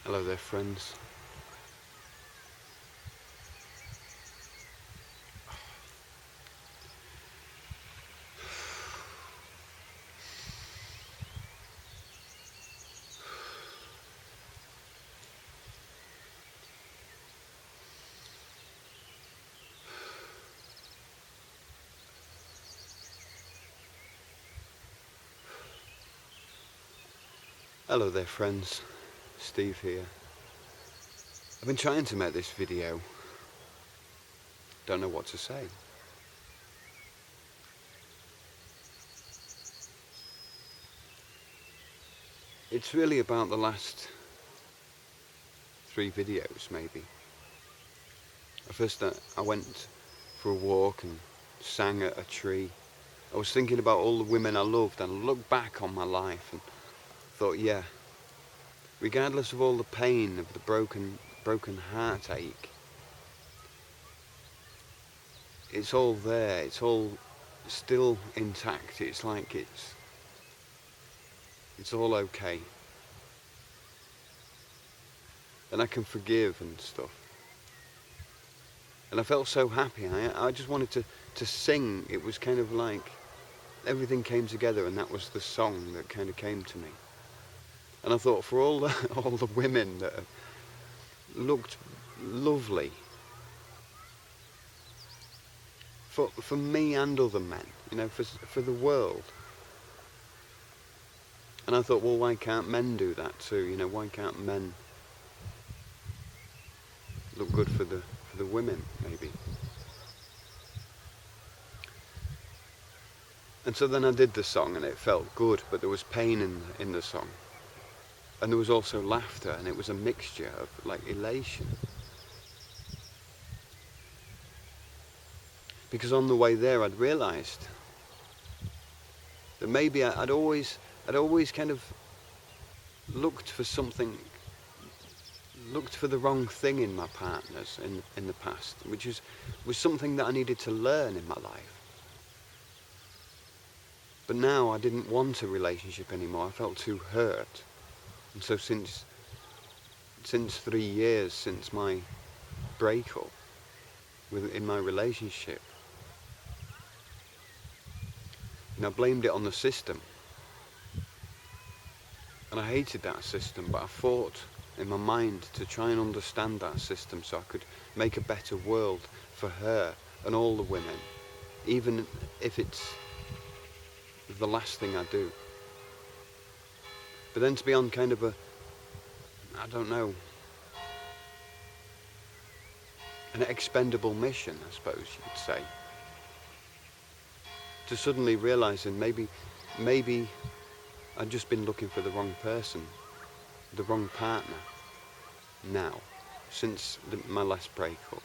Hello there, friends. Hello there, friends. Steve here. I've been trying to make this video. Don't know what to say. It's really about the last 3 videos, maybe. At first, I went for a walk and sang at a tree. I was thinking about all the women I loved, and I looked back on my life and thought, yeah, regardless of all the pain of the broken heartache, it's all there. It's all still intact. It's like it's all okay. And I can forgive and stuff. And I felt so happy. I just wanted to sing. It was kind of like everything came together, and that was the song that kind of came to me. And I thought, for all the women that looked lovely, for me and other men, for the world. And I thought, well, why can't men do that too? Why can't men look good for the women, maybe? And so then I did the song, and it felt good, but there was pain in the song. And there was also laughter, and it was a mixture of like elation. Because on the way there I'd realised that maybe I'd always kind of looked for the wrong thing in my partners in the past, which was something that I needed to learn in my life. But now I didn't want a relationship anymore. I felt too hurt. And so since 3 years since my breakup in my relationship, I blamed it on the system. And I hated that system, but I fought in my mind to try and understand that system so I could make a better world for her and all the women, even if it's the last thing I do. But then to be on kind of an expendable mission, I suppose you could say. To suddenly realising maybe I'd just been looking for the wrong person, the wrong partner, now, since my last breakup.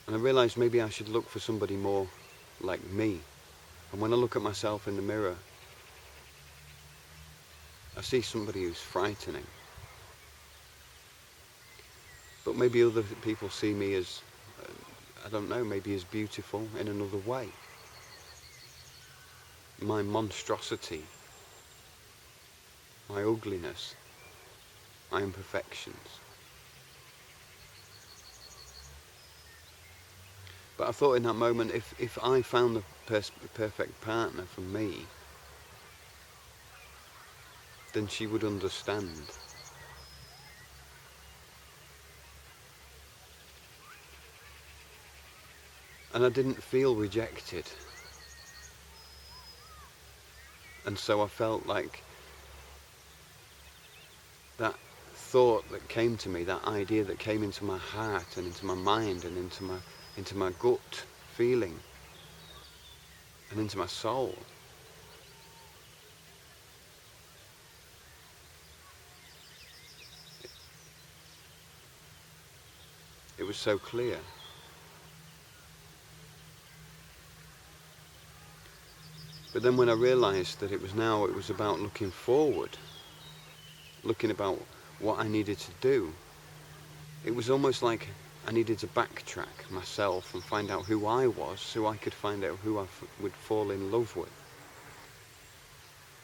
And I realised maybe I should look for somebody more like me. And when I look at myself in the mirror, I see somebody who's frightening. But maybe other people see me as, maybe as beautiful in another way. My monstrosity, my ugliness, my imperfections. But I thought in that moment, if I found the perfect partner for me, then she would understand. And I didn't feel rejected. And so I felt like that thought that came to me, that idea that came into my heart and into my mind and into my gut feeling and into my soul. It was so clear. But then when I realised that it was about looking forward, looking about what I needed to do, it was almost like I needed to backtrack myself and find out who I was so I could find out who I would fall in love with.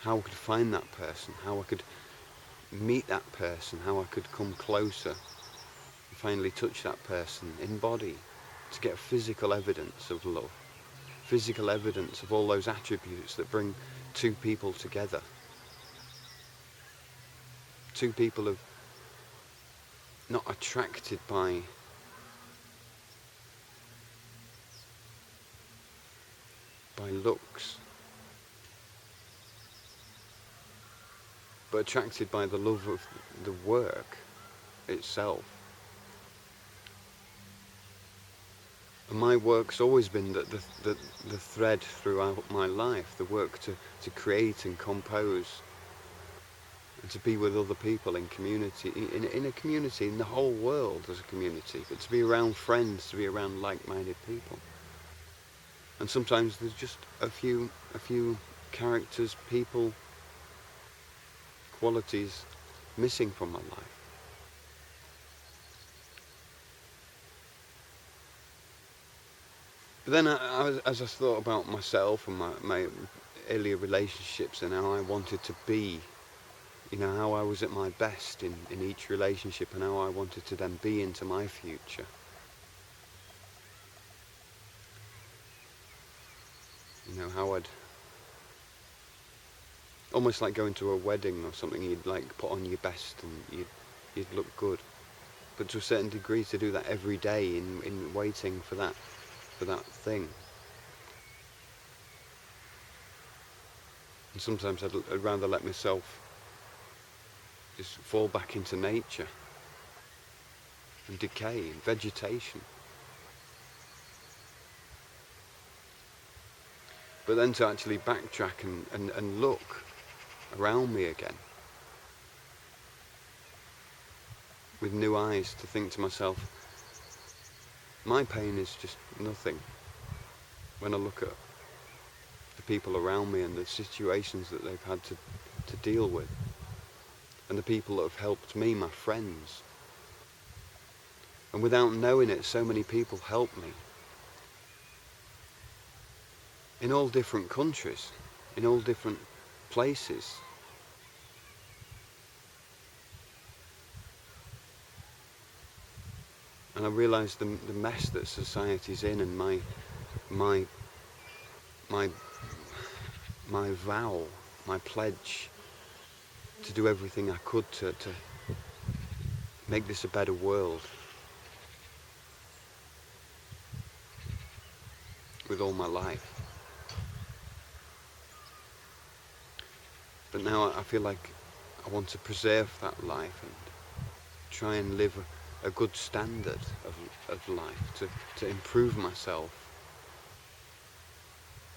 How I could find that person, how I could meet that person, how I could come closer and finally touch that person in body, to get physical evidence of love, physical evidence of all those attributes that bring two people together. Two people are not attracted by looks, but attracted by the love of the work itself. And my work's always been the thread throughout my life, the work to create and compose, and to be with other people in community, in a community, in the whole world as a community, but to be around friends, to be around like-minded people. And sometimes there's just a few characters, people, qualities missing from my life. But then as I thought about myself and my earlier relationships and how I wanted to be, how I was at my best in each relationship and how I wanted to then be into my future. How I'd almost like going to a wedding or something, you'd like put on your best and you'd look good. But to a certain degree, to do that every day in waiting for that thing. And sometimes I'd rather let myself just fall back into nature and decay and vegetation. But then to actually backtrack and look around me again with new eyes, to think to myself, my pain is just nothing when I look at the people around me and the situations that they've had to deal with, and the people that have helped me, my friends. And without knowing it, so many people help me. In all different countries, in all different places. And I realised the mess that society's in, and my vow, my pledge to do everything I could to make this a better world with all my life. But now I feel like I want to preserve that life and try and live a good standard of life, to improve myself,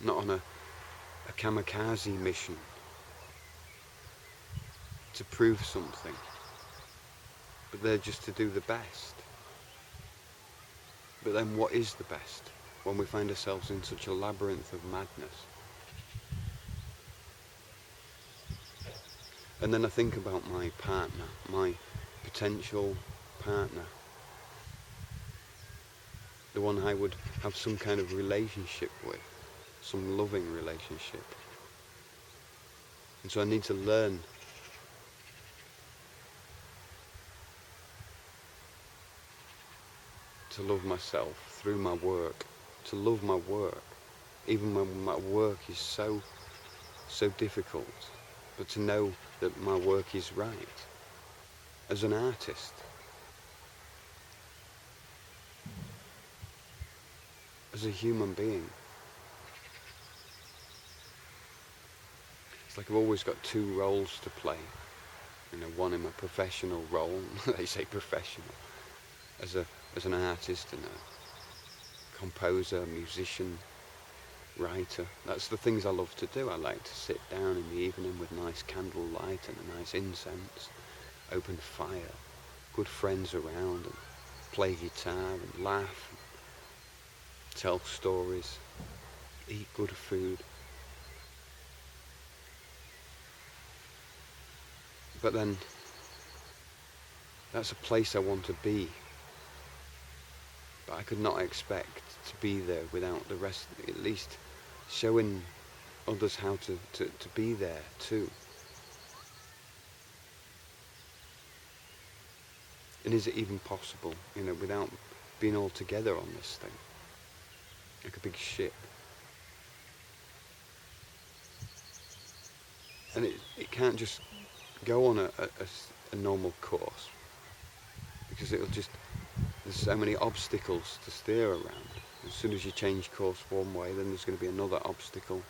not on a kamikaze mission to prove something, but there just to do the best. But then what is the best when we find ourselves in such a labyrinth of madness? And then I think about my partner, my potential partner, the one I would have some kind of relationship with, some loving relationship. And so I need to learn to love myself through my work, to love my work, even when my work is so difficult, but to know that my work is right as an artist, as a human being. It's like I've always got two roles to play. One in my professional role, they say professional, as an artist and a composer, musician, writer. That's the things I love to do. I like to sit down in the evening with nice candle light and a nice incense, open fire, good friends around, and play guitar and laugh, and tell stories, eat good food. But then that's a place I want to be. But I could not expect to be there without the rest, at least showing others how to be there too. And is it even possible, without being all together on this thing? Like a big ship. And it can't just go on a normal course, because there's so many obstacles to steer around. As soon as you change course one way, then there's going to be another obstacle.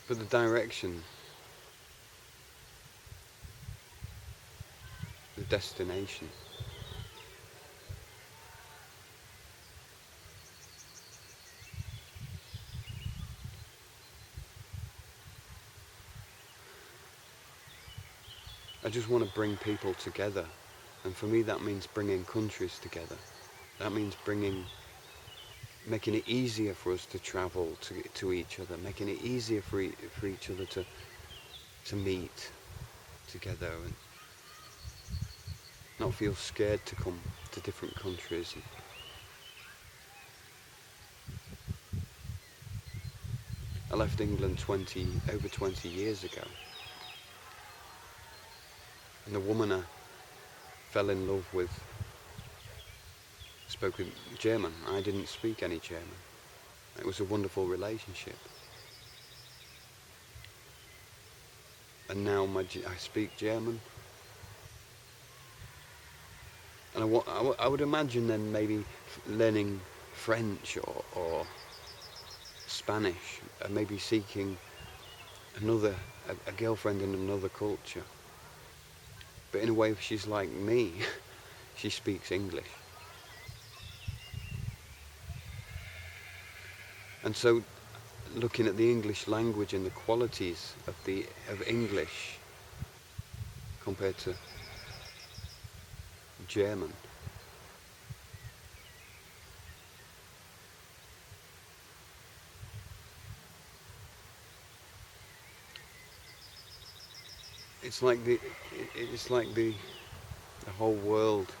But the direction, the destination, I just want to bring people together. And for me that means bringing countries together. That means making it easier for us to travel to each other, making it easier for each other to meet together and not feel scared to come to different countries. I left England over 20 years ago, and the woman I fell in love with spoke German. I didn't speak any German. It was a wonderful relationship. And now I speak German. And I would imagine then maybe learning French or Spanish, and maybe seeking a girlfriend in another culture. But in a way, if she's like me, she speaks English. And so, looking at the English language and the qualities of English compared to German, it's like the whole world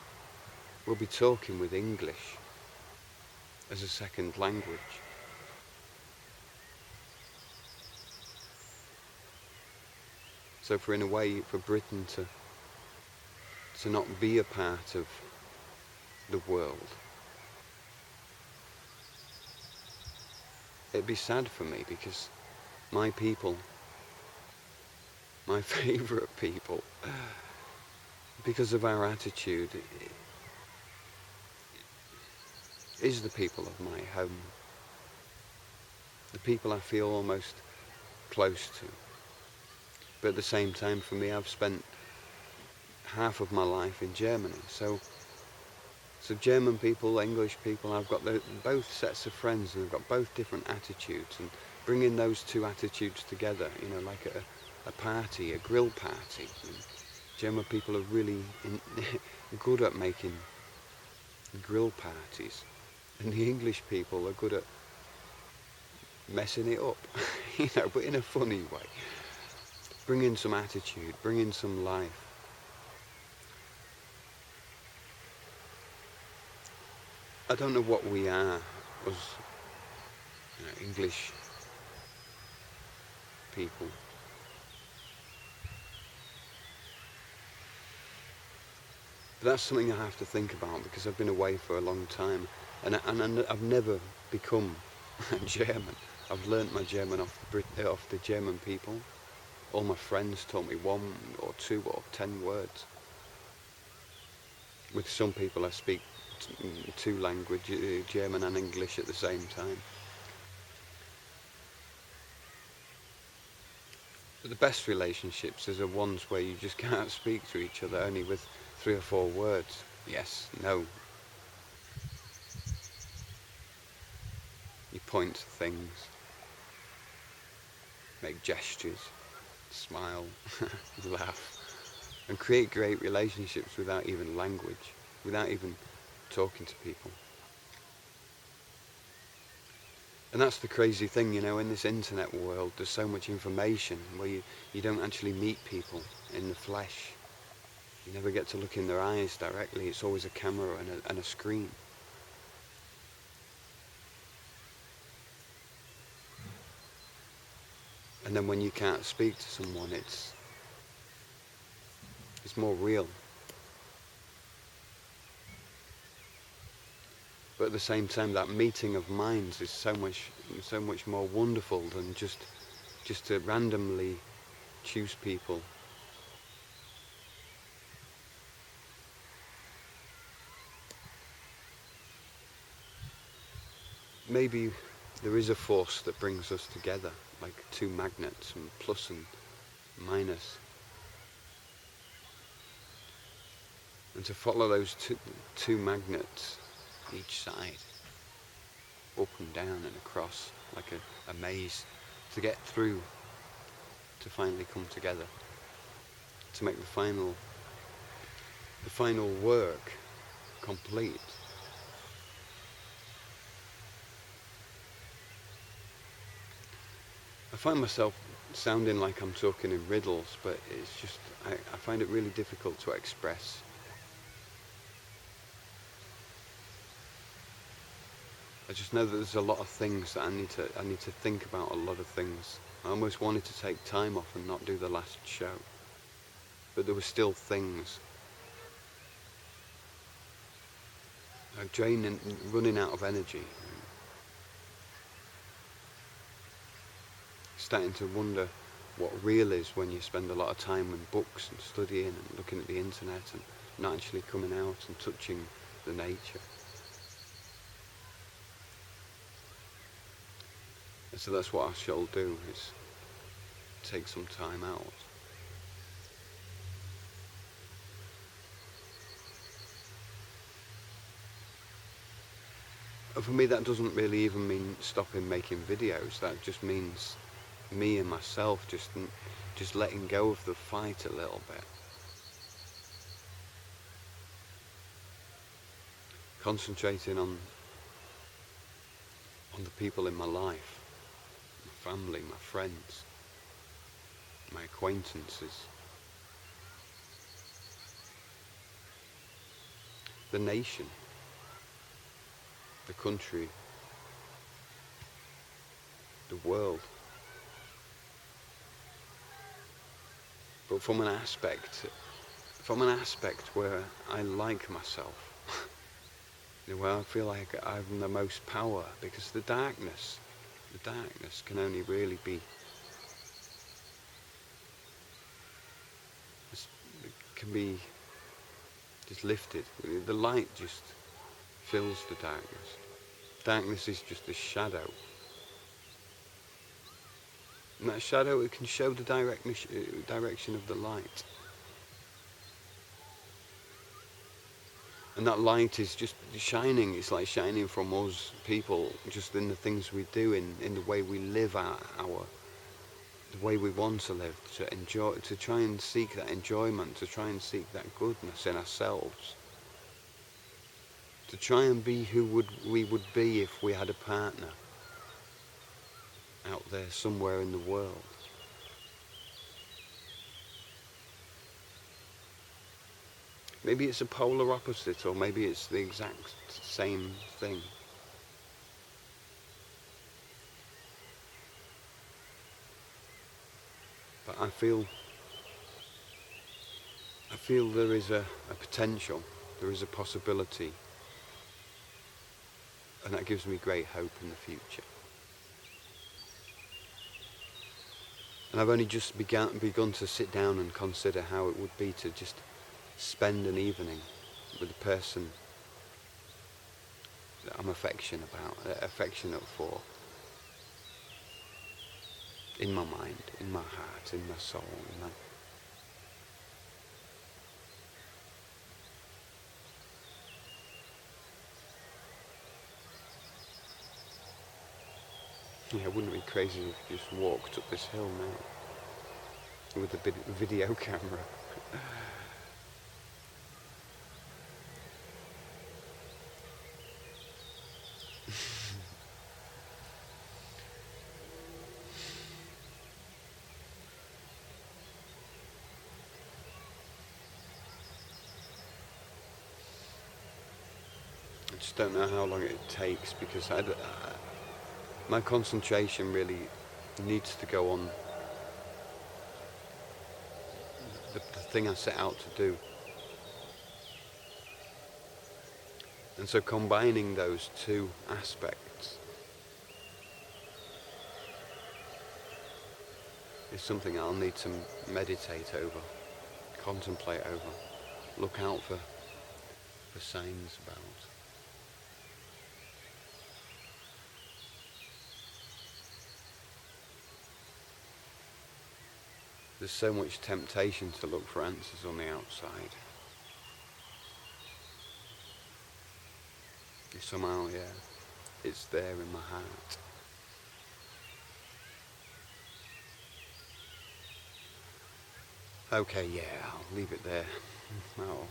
will be talking with English as a second language. So in a way, for Britain to not be a part of the world, it'd be sad for me, because my people, my favourite people, because of our attitude, is the people of my home, the people I feel almost close to. But at the same time, for me, I've spent half of my life in Germany, so German people, English people, I've got both sets of friends, and I've got both different attitudes, and bringing those two attitudes together, like a party, a grill party. And German people are really good at making grill parties, and the English people are good at messing it up, but in a funny way. Bringing some attitude, bringing some life. I don't know what we are as English people. But that's something I have to think about, because I've been away for a long time, and I've never become German. I've learnt my German off the German people. All my friends taught me 1 or 2 or 10 words. With some people I speak 2 languages, German and English at the same time. But the best relationships are the ones where you just can't speak to each other, only with 3 or 4 words. Yes, no. You point to things, make gestures, smile, laugh, and create great relationships without even language, without even talking to people. And that's the crazy thing, in this internet world, there's so much information where you don't actually meet people in the flesh. You never get to look in their eyes directly. It's always a camera and a screen. And then when you can't speak to someone, it's more real. But at the same time, that meeting of minds is so much more wonderful than just to randomly choose people. Maybe there is a force that brings us together, like two magnets, and plus and minus. And to follow those two magnets each side, up and down and across, like a maze, to get through, to finally come together, to make the final work complete. I find myself sounding like I'm talking in riddles, but it's just, I find it really difficult to express. I just know that there's a lot of things that I need to think about, a lot of things. I almost wanted to take time off and not do the last show, but there were still things. Draining, running out of energy. Starting to wonder what real is when you spend a lot of time in books and studying and looking at the internet and not actually coming out and touching the nature. And so that's what I shall do, is take some time out. And for me, that doesn't really even mean stopping making videos. That just means me and myself just letting go of the fight a little bit. Concentrating on the people in my life, my family, my friends, my acquaintances, the nation, the country, the world. But from an aspect where I like myself, where I feel like I have the most power, because the darkness can only really be, can be just lifted. The light just fills the darkness. Darkness is just a shadow. And that shadow, it can show the direction of the light. And that light is just shining. It's like shining from us people, just in the things we do, in the way we live the way we want to live, to enjoy, to try and seek that enjoyment, to try and seek that goodness in ourselves, to try and be who we would be if we had a partner out there somewhere in the world. Maybe it's a polar opposite, or maybe it's the exact same thing. But I feel there is a potential, there is a possibility, and that gives me great hope in the future. And I've only just begun to sit down and consider how it would be to just spend an evening with a person that I'm affectionate for, in my mind, in my heart, in my soul. Yeah, wouldn't it be crazy if you just walked up this hill now with a video camera? I just don't know how long it takes, because my concentration really needs to go on the thing I set out to do. And so combining those two aspects is something I'll need to meditate over, contemplate over, look out for signs about. There's so much temptation to look for answers on the outside. Somehow, yeah, it's there in my heart. Okay, yeah, I'll leave it there. Oh,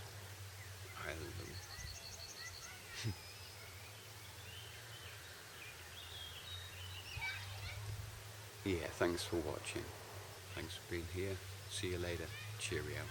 yeah, thanks for watching. Thanks for being here. See you later. Cheerio.